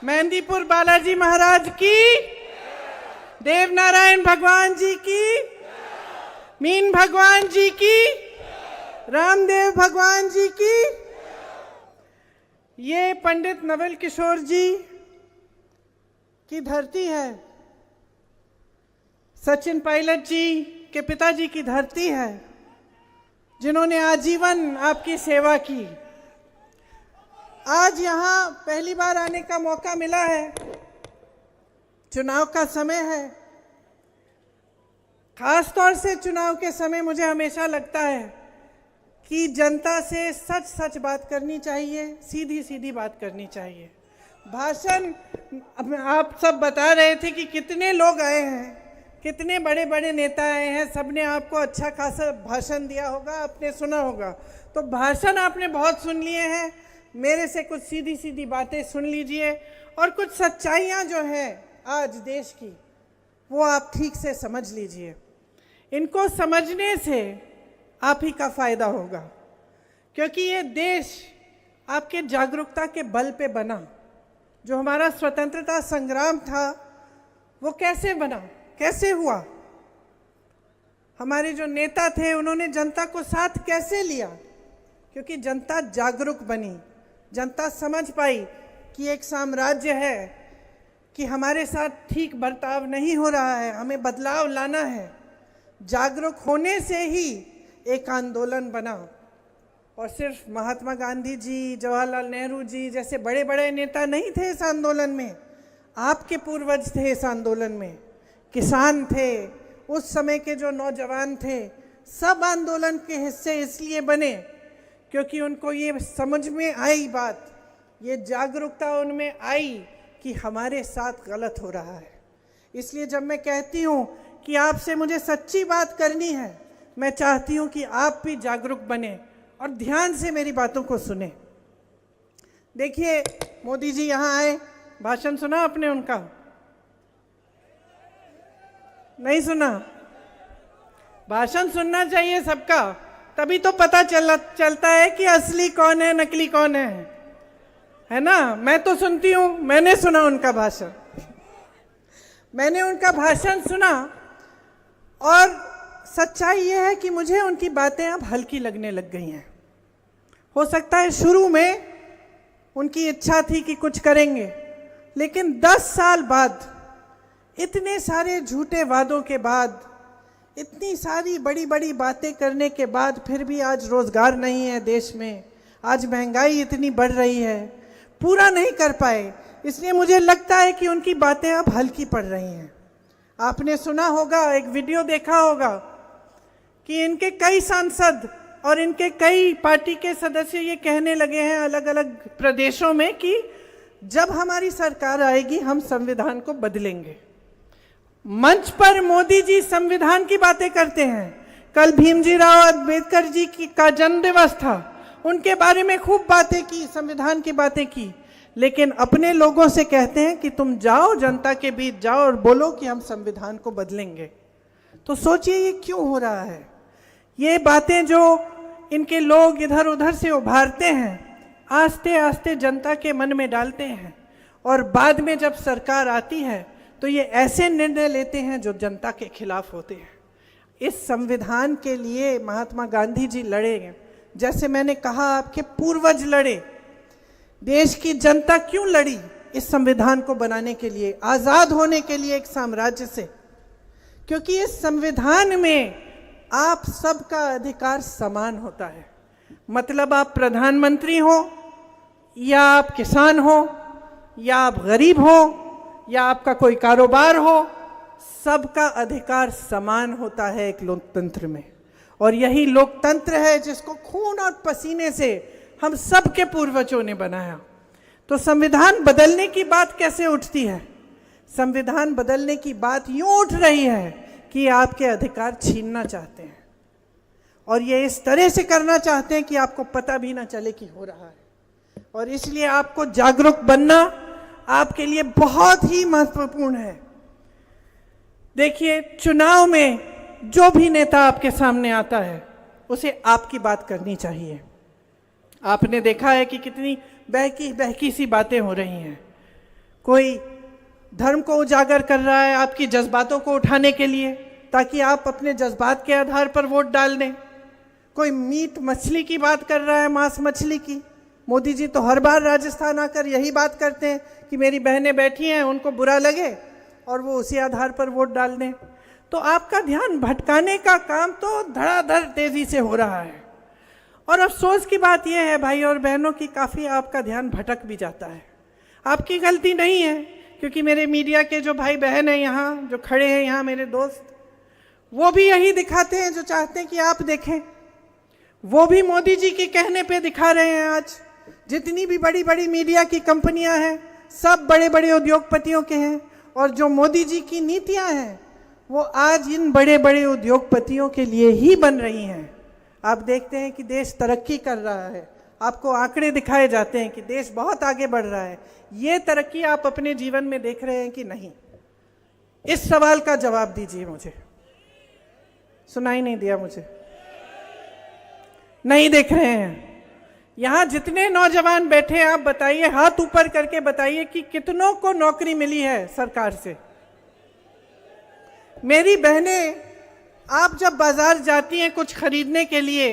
मेहंदीपुर बालाजी महाराज की, देव नारायण भगवान जी की, मीन भगवान जी की, रामदेव भगवान जी की। ये पंडित नवल किशोर जी की धरती है, सचिन पायलट जी के पिताजी की धरती है, जिन्होंने आजीवन आपकी सेवा की। आज यहाँ पहली बार आने का मौका मिला है, चुनाव का समय है। खास तौर से चुनाव के समय मुझे हमेशा लगता है कि जनता से सच सच बात करनी चाहिए, सीधी सीधी बात करनी चाहिए। भाषण आप सब बता रहे थे कि कितने लोग आए हैं, कितने बड़े बड़े नेता आए हैं, सबने आपको अच्छा खासा भाषण दिया होगा, आपने सुना होगा। तो भाषण आपने बहुत सुन लिए हैं, मेरे से कुछ सीधी सीधी बातें सुन लीजिए और कुछ सच्चाइयाँ जो हैं आज देश की, वो आप ठीक से समझ लीजिए। इनको समझने से आप ही का फायदा होगा, क्योंकि ये देश आपके जागरूकता के बल पे बना। जो हमारा स्वतंत्रता संग्राम था वो कैसे बना, कैसे हुआ? हमारे जो नेता थे उन्होंने जनता को साथ कैसे लिया? क्योंकि जनता जागरूक बनी, जनता समझ पाई कि एक साम्राज्य है, कि हमारे साथ ठीक बर्ताव नहीं हो रहा है, हमें बदलाव लाना है। जागरूक होने से ही एक आंदोलन बना। और सिर्फ महात्मा गांधी जी, जवाहरलाल नेहरू जी जैसे बड़े बड़े नेता नहीं थे इस आंदोलन में, आपके पूर्वज थे इस आंदोलन में, किसान थे, उस समय के जो नौजवान थे, सब आंदोलन के हिस्से इसलिए बने क्योंकि उनको ये समझ में आई बात, ये जागरूकता उनमें आई कि हमारे साथ गलत हो रहा है। इसलिए जब मैं कहती हूँ कि आपसे मुझे सच्ची बात करनी है, मैं चाहती हूँ कि आप भी जागरूक बने और ध्यान से मेरी बातों को सुने। देखिए, मोदी जी यहाँ आए, भाषण सुना आपने उनका? नहीं सुना? भाषण सुनना चाहिए सबका, तभी तो पता चलता है कि असली कौन है, नकली कौन है ना? मैं तो सुनती हूँ, मैंने सुना उनका भाषण, मैंने उनका भाषण सुना और सच्चाई ये है कि मुझे उनकी बातें अब हल्की लगने लग गई हैं। हो सकता है शुरू में उनकी इच्छा थी कि कुछ करेंगे, लेकिन 10 साल बाद, इतने सारे झूठे वादों के बाद, इतनी सारी बड़ी बड़ी बातें करने के बाद फिर भी आज रोजगार नहीं है देश में, आज महंगाई इतनी बढ़ रही है, पूरा नहीं कर पाए। इसलिए मुझे लगता है कि उनकी बातें अब हल्की पड़ रही हैं। आपने सुना होगा, एक वीडियो देखा होगा कि इनके कई सांसद और इनके कई पार्टी के सदस्य ये कहने लगे हैं अलग अलग प्रदेशों में कि जब हमारी सरकार आएगी हम संविधान को बदलेंगे। मंच पर मोदी जी संविधान की बातें करते हैं। कल भीमजी राव अम्बेडकर जी का जन्म दिवस था, उनके बारे में खूब बातें की, संविधान की बातें की, लेकिन अपने लोगों से कहते हैं कि तुम जाओ, जनता के बीच जाओ और बोलो कि हम संविधान को बदलेंगे। तो सोचिए ये क्यों हो रहा है? ये बातें जो इनके लोग इधर उधर से उभारते हैं, आस्ते आस्ते जनता के मन में डालते हैं, और बाद में जब सरकार आती है तो ये ऐसे निर्णय लेते हैं जो जनता के खिलाफ होते हैं। इस संविधान के लिए महात्मा गांधी जी लड़े, जैसे मैंने कहा आपके पूर्वज लड़े। देश की जनता क्यों लड़ी इस संविधान को बनाने के लिए, आजाद होने के लिए एक साम्राज्य से? क्योंकि इस संविधान में आप सबका अधिकार समान होता है। मतलब आप प्रधानमंत्री हो या आप किसान हो या आप गरीब हो या आपका कोई कारोबार हो, सबका अधिकार समान होता है एक लोकतंत्र में। और यही लोकतंत्र है जिसको खून और पसीने से हम सब के पूर्वजों ने बनाया। तो संविधान बदलने की बात कैसे उठती है? संविधान बदलने की बात यूं उठ रही है कि आपके अधिकार छीनना चाहते हैं, और ये इस तरह से करना चाहते हैं कि आपको पता भी ना चले कि हो रहा है। और इसलिए आपको जागरूक बनना आपके लिए बहुत ही महत्वपूर्ण है। देखिए, चुनाव में जो भी नेता आपके सामने आता है उसे आपकी बात करनी चाहिए। आपने देखा है कि कितनी बहकी बहकी सी बातें हो रही हैं। कोई धर्म को उजागर कर रहा है आपकी जज्बातों को उठाने के लिए, ताकि आप अपने जज्बात के आधार पर वोट डाल दें। कोई मीट मछली की बात कर रहा है, मांस मछली की। मोदी जी तो हर बार राजस्थान आकर यही बात करते हैं कि मेरी बहनें बैठी हैं, उनको बुरा लगे और वो उसी आधार पर वोट डाल दें। तो आपका ध्यान भटकाने का काम तो धड़ाधड़ तेजी से हो रहा है। और अफसोस की बात यह है भाई और बहनों की, काफ़ी आपका ध्यान भटक भी जाता है। आपकी गलती नहीं है, क्योंकि मेरे मीडिया के जो भाई बहन हैं यहाँ जो खड़े हैं, यहाँ मेरे दोस्त, वो भी यही दिखाते हैं जो चाहते हैं कि आप देखें। वो भी मोदी जी के कहने पे दिखा रहे हैं। आज जितनी भी बड़ी बड़ी मीडिया की कंपनियां हैं, सब बड़े बड़े उद्योगपतियों के हैं, और जो मोदी जी की नीतियां हैं वो आज इन बड़े बड़े उद्योगपतियों के लिए ही बन रही हैं। आप देखते हैं कि देश तरक्की कर रहा है, आपको आंकड़े दिखाए जाते हैं कि देश बहुत आगे बढ़ रहा है। ये तरक्की आप अपने जीवन में देख रहे हैं कि नहीं? इस सवाल का जवाब दीजिए मुझे। सुनाई नहीं दिया मुझे? नहीं देख रहे हैं? यहाँ जितने नौजवान बैठे हैं, आप बताइए, हाथ ऊपर करके बताइए कि कितनों को नौकरी मिली है सरकार से। मेरी बहनें, आप जब बाजार जाती हैं कुछ खरीदने के लिए,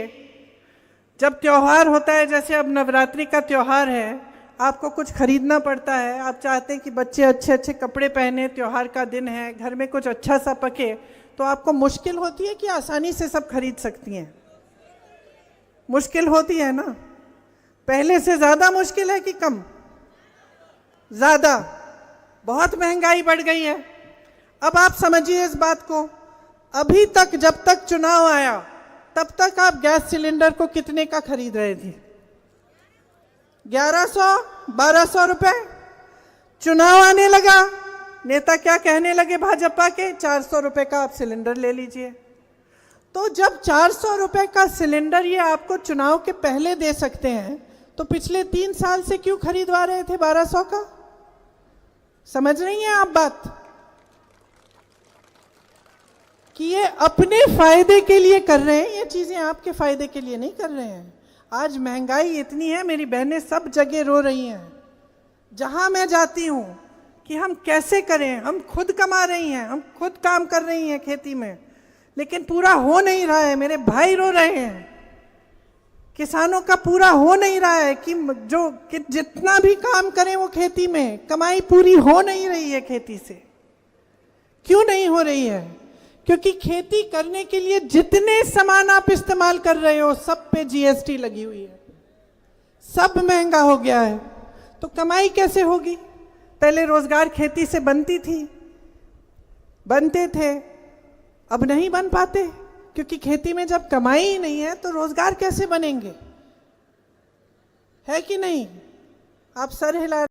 जब त्योहार होता है, जैसे अब नवरात्रि का त्योहार है, आपको कुछ खरीदना पड़ता है। आप चाहते हैं कि बच्चे अच्छे अच्छे कपड़े पहने, त्योहार का दिन है, घर में कुछ अच्छा सा पके, तो आपको मुश्किल होती है कि आसानी से सब खरीद सकती हैं? मुश्किल होती है ना? पहले से ज़्यादा मुश्किल है कि कम? ज़्यादा। बहुत महंगाई बढ़ गई है। अब आप समझिए इस बात को, अभी तक जब तक चुनाव आया तब तक आप गैस सिलेंडर को कितने का खरीद रहे थे? 1100-1200 रुपए। चुनाव आने लगा, नेता क्या कहने लगे भाजपा के? 400 रुपए का आप सिलेंडर ले लीजिए। तो जब 400 रुपए का सिलेंडर ये आपको चुनाव के पहले दे सकते हैं, तो पिछले 3 साल से क्यों खरीदवा रहे थे 1200 का? समझ रही हैं आप बात? कि ये अपने फायदे के लिए कर रहे हैं, ये चीजें आपके फायदे के लिए नहीं कर रहे हैं। आज महंगाई इतनी है, मेरी बहनें सब जगह रो रही हैं। जहां मैं जाती हूं कि हम कैसे करें, हम खुद कमा रही हैं, हम खुद काम कर रही हैं खेती में, लेकिन पूरा हो नहीं रहा है। मेरे भाई रो रहे हैं, किसानों का पूरा हो नहीं रहा है कि जितना भी काम करें वो खेती में, कमाई पूरी हो नहीं रही है खेती से। क्यों नहीं हो रही है? क्योंकि खेती करने के लिए जितने सामान आप इस्तेमाल कर रहे हो सब पे जीएसटी लगी हुई है, सब महंगा हो गया है। तो कमाई कैसे होगी? पहले रोजगार खेती से बनते थे, अब नहीं बन पाते, क्योंकि खेती में जब कमाई ही नहीं है तो रोजगार कैसे बनेंगे? है कि नहीं? आप सर हिला